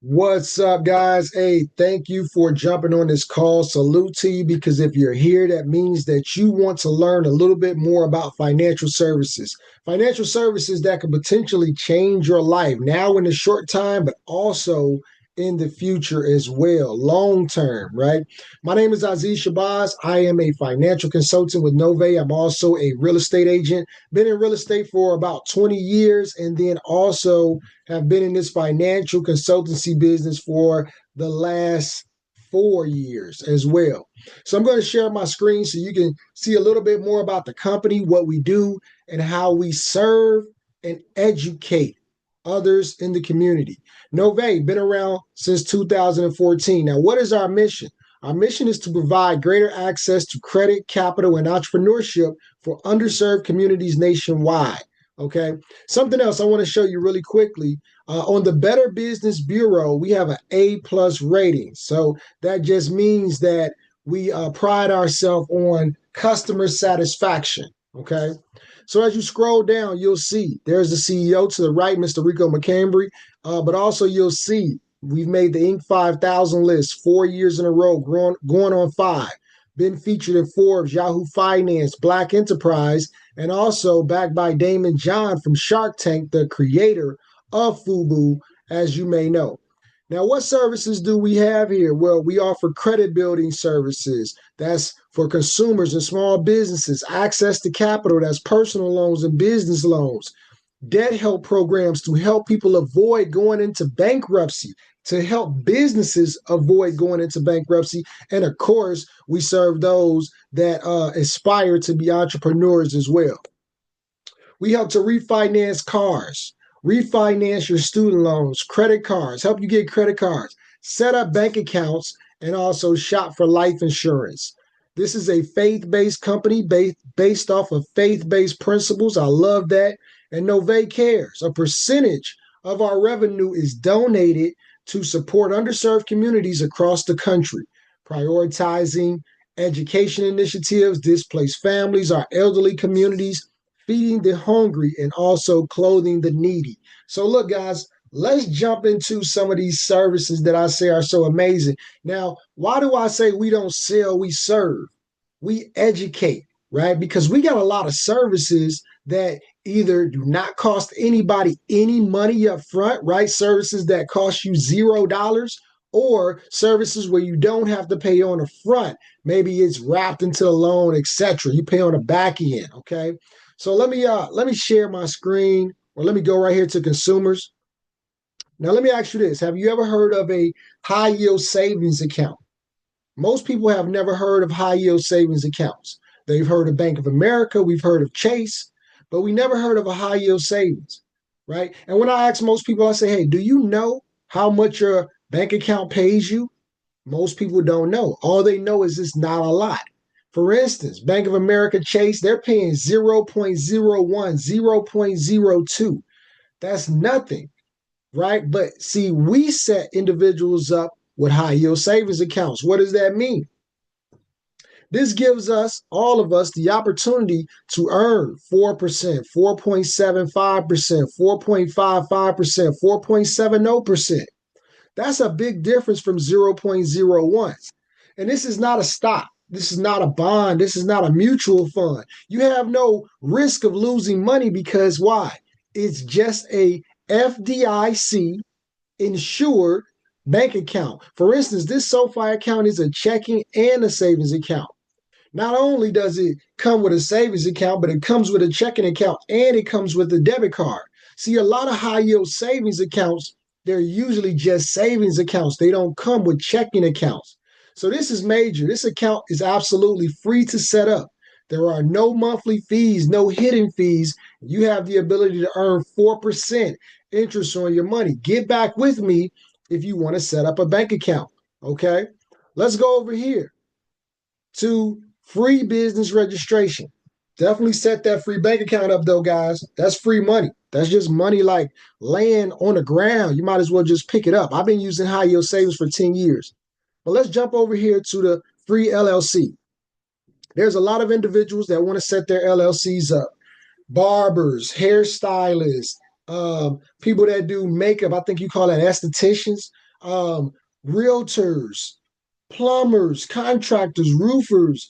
What's up, guys? Hey, thank you for jumping on this call. Salute to you because if you're here, that means that you want to learn a little bit more about financial services. Financial services that could potentially change your life now in the short time, but also in the future as well, long term, right? My name is Aziz Shabazz. I am a financial consultant with Nove. I'm also a real estate agent. Been in real estate for about 20 years and then also have been in this financial consultancy business for the last 4 years as well. So I'm going to share my screen so you can see a little bit more about the company, what we do, and how we serve and educate others in the community. Nove, been around since 2014. Now, what is our mission? Our mission is to provide greater access to credit, capital, and entrepreneurship for underserved communities nationwide. Okay. Something else I want to show you really quickly. On the Better Business Bureau, we have an A+ rating. So that just means that we pride ourselves on customer satisfaction. Okay. So as you scroll down, you'll see there's the CEO to the right, Mr. Rico McCambry. But also you'll see we've made the Inc. 5000 list 4 years in a row, going on five. Been featured in Forbes, Yahoo Finance, Black Enterprise, and also backed by Damon John from Shark Tank, the creator of Fubu, as you may know. Now, what services do we have here? Well, we offer credit building services. That's for consumers and small businesses, access to capital, that's personal loans and business loans, debt help programs to help people avoid going into bankruptcy, to help businesses avoid going into bankruptcy. And of course, we serve those that aspire to be entrepreneurs as well. We help to refinance cars, refinance your student loans, credit cards, help you get credit cards, set up bank accounts, and also shop for life insurance. This is a faith based company based off of faith based principles. I love that. And Nove cares. A percentage of our revenue is donated to support underserved communities across the country, prioritizing education initiatives, displaced families, our elderly communities, feeding the hungry, and also clothing the needy. So, look, guys, let's jump into some of these services that I say are so amazing. Now, why do I say we don't sell, we serve? We educate, right? Because we got a lot of services that either do not cost anybody any money up front, right? Services that cost you $0, or services where you don't have to pay on the front. Maybe it's wrapped into a loan, etc. You pay on the back end, okay? So let me share my screen, or let me go right here to consumers. Now let me ask you this: have you ever heard of a high yield savings account? Most people have never heard of high yield savings accounts. They've heard of Bank of America, we've heard of Chase, but we never heard of a high yield savings, right? And when I ask most people, I say, hey, do you know how much your bank account pays you? Most people don't know. All they know is it's not a lot. For instance, Bank of America, Chase, they're paying 0.01, 0.02. That's nothing, right? But see, we set individuals up with high yield savings accounts. What does that mean? This gives us, all of us, the opportunity to earn 4%, 4.75%, 4.55%, 4.70%. That's a big difference from 0.01. And this is not a stock. This is not a bond. This is not a mutual fund. You have no risk of losing money because why? It's just a FDIC insured bank account. For instance, this SoFi account is a checking and a savings account. Not only does it come with a savings account, but it comes with a checking account and it comes with a debit card. See, a lot of high yield savings accounts, they're usually just savings accounts. They don't come with checking accounts. So this is major. This account is absolutely free to set up. There are no monthly fees, no hidden fees. You have the ability to earn 4% interest on your money. Get back with me if you want to set up a bank account. Okay. Let's go over here to free business registration. Definitely set that free bank account up, though, guys. That's free money. That's just money like laying on the ground. You might as well just pick it up. I've been using high yield savings for 10 years. But let's jump over here to the free LLC. There's a lot of individuals that want to set their LLCs up: barbers, hairstylists, people that do makeup. I think you call that estheticians. um, realtors, plumbers, contractors, roofers,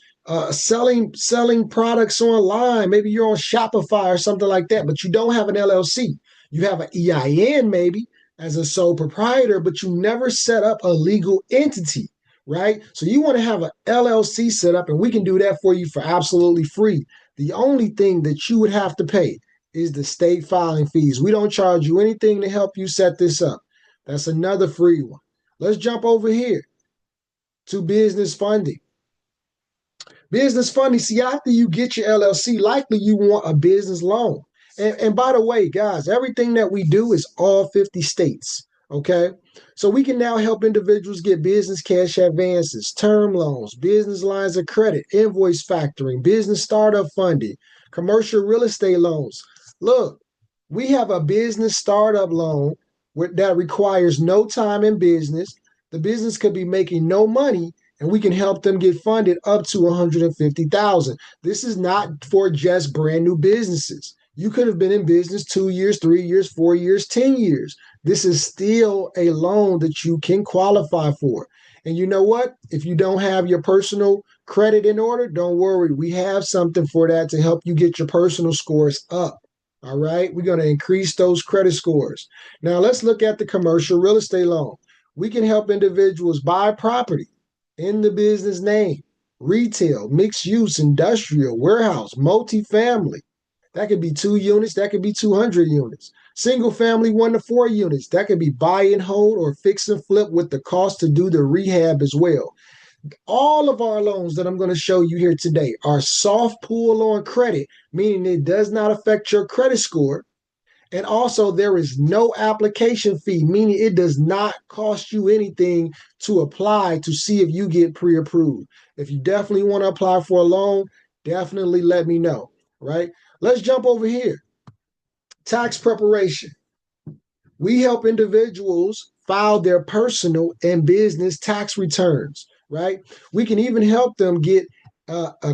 selling products online. Maybe you're on Shopify or something like that, but you don't have an LLC. You have an EIN maybe as a sole proprietor, but you never set up a legal entity, right? So you want to have an LLC set up, and we can do that for you for absolutely free. The only thing that you would have to pay is the state filing fees. We don't charge you anything to help you set this up. That's another free one. Let's jump over here to business funding. Business funding, see, after you get your LLC, likely you want a business loan. And by the way, guys, everything that we do is all 50 states. Okay. So we can now help individuals get business cash advances, term loans, business lines of credit, invoice factoring, business startup funding, commercial real estate loans. Look, we have a business startup loan that requires no time in business. The business could be making no money, and we can help them get funded up to 150,000. This is not for just brand new businesses. You could have been in business 2 years, 3 years, 4 years, 10 years. This is still a loan that you can qualify for. And you know what? If you don't have your personal credit in order, don't worry. We have something for that to help you get your personal scores up. All right. We're going to increase those credit scores. Now, let's look at the commercial real estate loan. We can help individuals buy property in the business name, retail, mixed use, industrial, warehouse, multifamily. That could be 2 units, that could be 200 units. Single family, 1 to 4 units. That could be buy and hold or fix and flip with the cost to do the rehab as well. All of our loans that I'm going to show you here today are soft pull on credit, meaning it does not affect your credit score. And also, there is no application fee, meaning it does not cost you anything to apply to see if you get pre approved. If you definitely want to apply for a loan, definitely let me know, right? Let's jump over here. Tax preparation. We help individuals file their personal and business tax returns, right? We can even help them get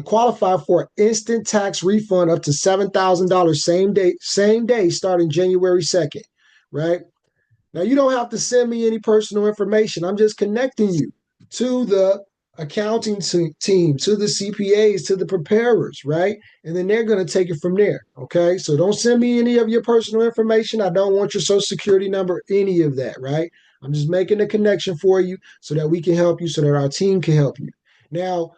qualify for an instant tax refund up to $7,000 same day starting January 2nd, right? Now, you don't have to send me any personal information. I'm just connecting you to the accounting team, to the CPAs, to the preparers, right? And then they're going to take it from there. Okay. So don't send me any of your personal information. I don't want your social security number, any of that, right? I'm just making a connection for you so that we can help you, so that our team can help you. Now,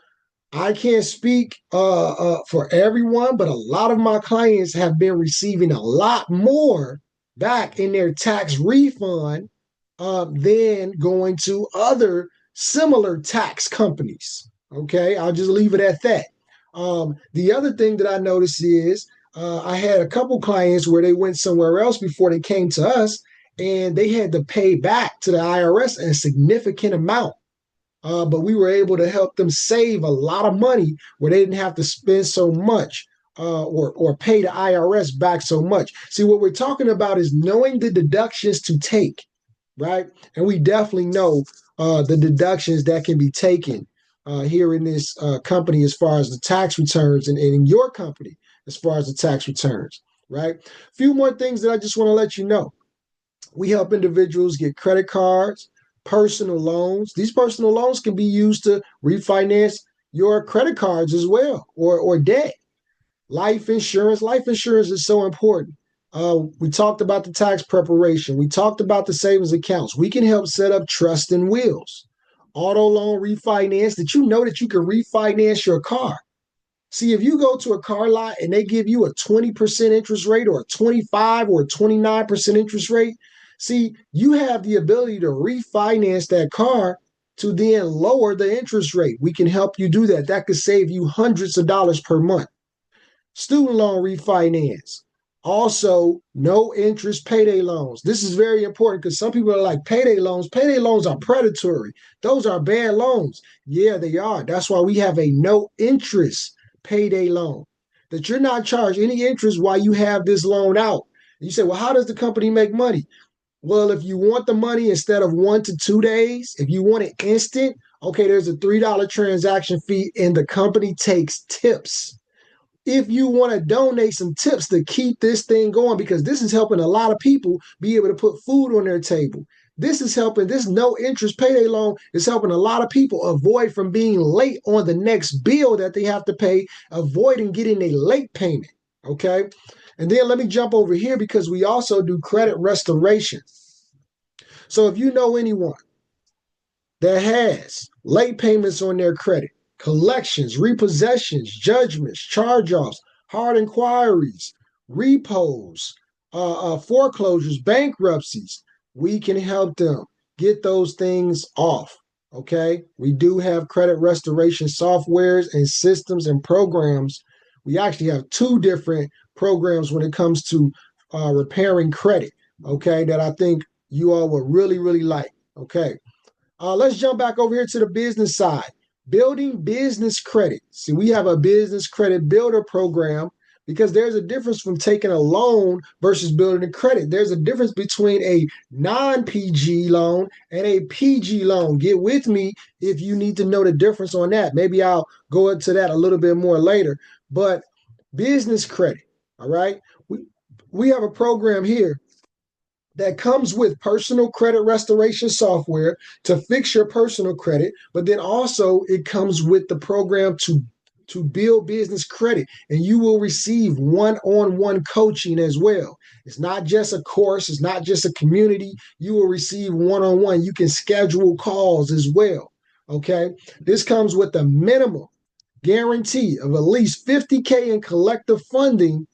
I can't speak for everyone, but a lot of my clients have been receiving a lot more back in their tax refund than going to other similar tax companies. Okay, I'll just leave it at that. The other thing that I noticed is I had a couple clients where they went somewhere else before they came to us, and they had to pay back to the IRS a significant amount. But we were able to help them save a lot of money where they didn't have to spend so much or pay the IRS back so much. See, what we're talking about is knowing the deductions to take, right? And we definitely know the deductions that can be taken here in this company as far as the tax returns, and in your company as far as the tax returns, right? A few more things that I just want to let you know. We help individuals get credit cards, personal loans. These personal loans can be used to refinance your credit cards as well, or debt. Life insurance. Life insurance is so important. We talked about the tax preparation. We talked about the savings accounts. We can help set up trust and wills. Auto loan refinance. Did you know that you can refinance your car? See, if you go to a car lot and they give you a 20% interest rate, or a 25 or a 29% interest rate, see, you have the ability to refinance that car to then lower the interest rate. We can help you do that. That could save you hundreds of dollars per month. Student loan refinance. Also, no interest payday loans. This is very important because some people are like, payday loans. Payday loans are predatory. Those are bad loans. Yeah, they are. That's why we have a no interest payday loan, that you're not charged any interest while you have this loan out. And you say, well, how does the company make money? Well, if you want the money instead of 1 to 2 days, if you want it instant, okay, there's a $3 transaction fee, and the company takes tips. If you want to donate some tips to keep this thing going, because this is helping a lot of people be able to put food on their table, This is helping, this no interest payday loan is helping a lot of people avoid from being late on the next bill that they have to pay, avoiding getting a late payment. Okay. And then let me jump over here because we also do credit restoration. So if you know anyone that has late payments on their credit, collections, repossessions, judgments, charge offs, hard inquiries, repos, foreclosures, bankruptcies, we can help them get those things off. Okay. We do have credit restoration softwares and systems and programs. We actually have two different programs when it comes to repairing credit. Okay. That I think you all will really, really like. Okay. Let's jump back over here to the business side. Building business credit. See, we have a business credit builder program because there's a difference from taking a loan versus building a credit. There's a difference between a non-PG loan and a PG loan. Get with me if you need to know the difference on that. Maybe I'll go into that a little bit more later. But business credit, all right? We have a program here that comes with personal credit restoration software to fix your personal credit, but then also it comes with the program to build business credit, and you will receive one-on-one coaching as well. It's not just a course, it's not just a community. You will receive one-on-one. You can schedule calls as well. Okay. This comes with a minimum guarantee of at least 50K in collective funding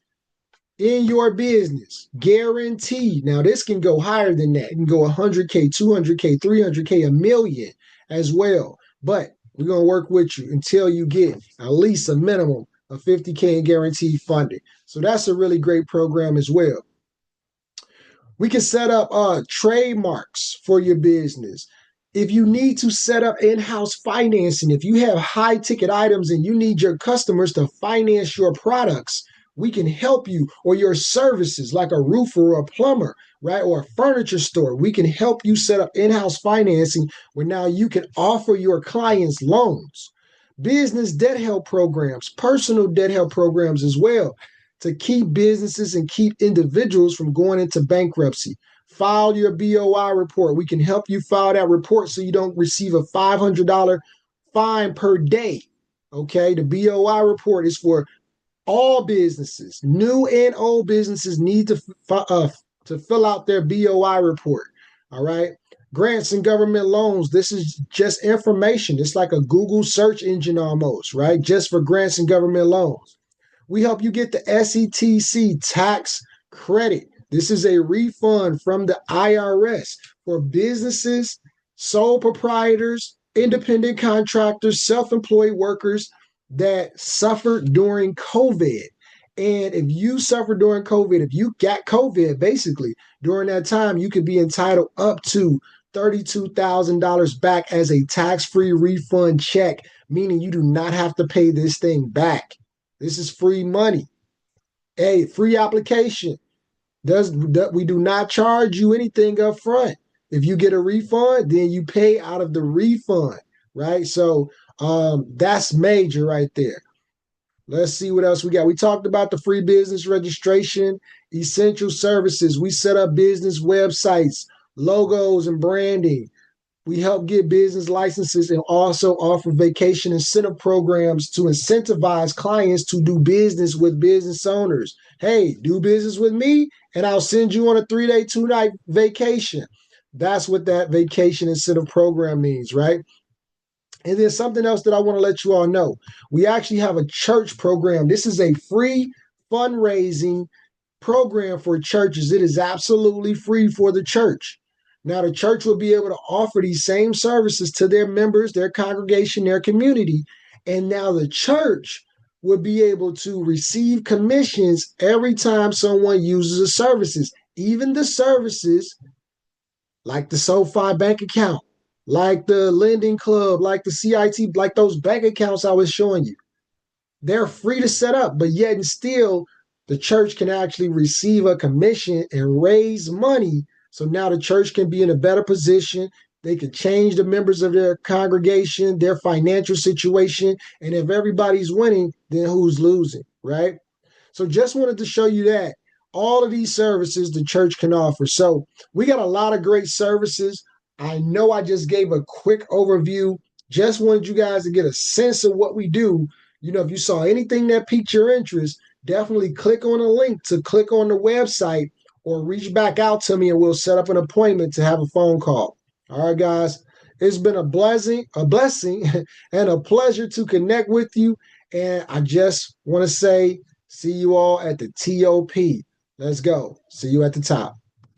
in your business, guaranteed. Now, this can go higher than that. It can go 100K, 200K, 300K, a million as well. But we're going to work with you until you get at least a minimum of 50K in guaranteed funding. So that's a really great program as well. We can set up trademarks for your business. If you need to set up in-house financing, if you have high ticket items and you need your customers to finance your products, we can help you, or your services like a roofer or a plumber, right? Or a furniture store. We can help you set up in-house financing where now you can offer your clients loans. Business debt help programs, personal debt help programs as well to keep businesses and keep individuals from going into bankruptcy. File your BOI report. We can help you file that report so you don't receive a $500 fine per day. Okay, the BOI report is for all businesses, new and old businesses need to fill out their BOI report. All right. Grants and government loans. This is just information. It's like a Google search engine almost, right? Just for grants and government loans. We help you get the SETC tax credit. This is a refund from the IRS for businesses, sole proprietors, independent contractors, self-employed workers that suffered during COVID. And if you suffered during COVID, if you got COVID, basically during that time, you could be entitled up to $32,000 back as a tax-free refund check, meaning you do not have to pay this thing back. This is free money. Hey, free application. We do not charge you anything up front. If you get a refund, then you pay out of the refund, right? So that's major right there. Let's see what else we got. We talked about the free business registration, essential services. We set up business websites, logos, and branding. We help get business licenses and also offer vacation incentive programs to incentivize clients to do business with business owners. Hey, do business with me and I'll send you on a 3-day, 2-night vacation. That's what that vacation incentive program means, right? And then something else that I want to let you all know. We actually have a church program. This is a free fundraising program for churches. It is absolutely free for the church. Now, the church will be able to offer these same services to their members, their congregation, their community. And now the church will be able to receive commissions every time someone uses the services, even the services like the SoFi bank account, like the lending club, like the CIT, like those bank accounts I was showing you. They're free to set up, but yet and still, the church can actually receive a commission and raise money. So now the church can be in a better position. They can change the members of their congregation, their financial situation. And if everybody's winning, then who's losing, right? So just wanted to show you that. all of these services the church can offer. So we got a lot of great services. I know I just gave a quick overview. Just wanted you guys to get a sense of what we do. If you saw anything that piqued your interest, definitely click on a link to click on the website or reach back out to me and we'll set up an appointment to have a phone call. All right, guys. It's been a blessing and a pleasure to connect with you. And I just want to say, see you all at the TOP. Let's go. See you at the top.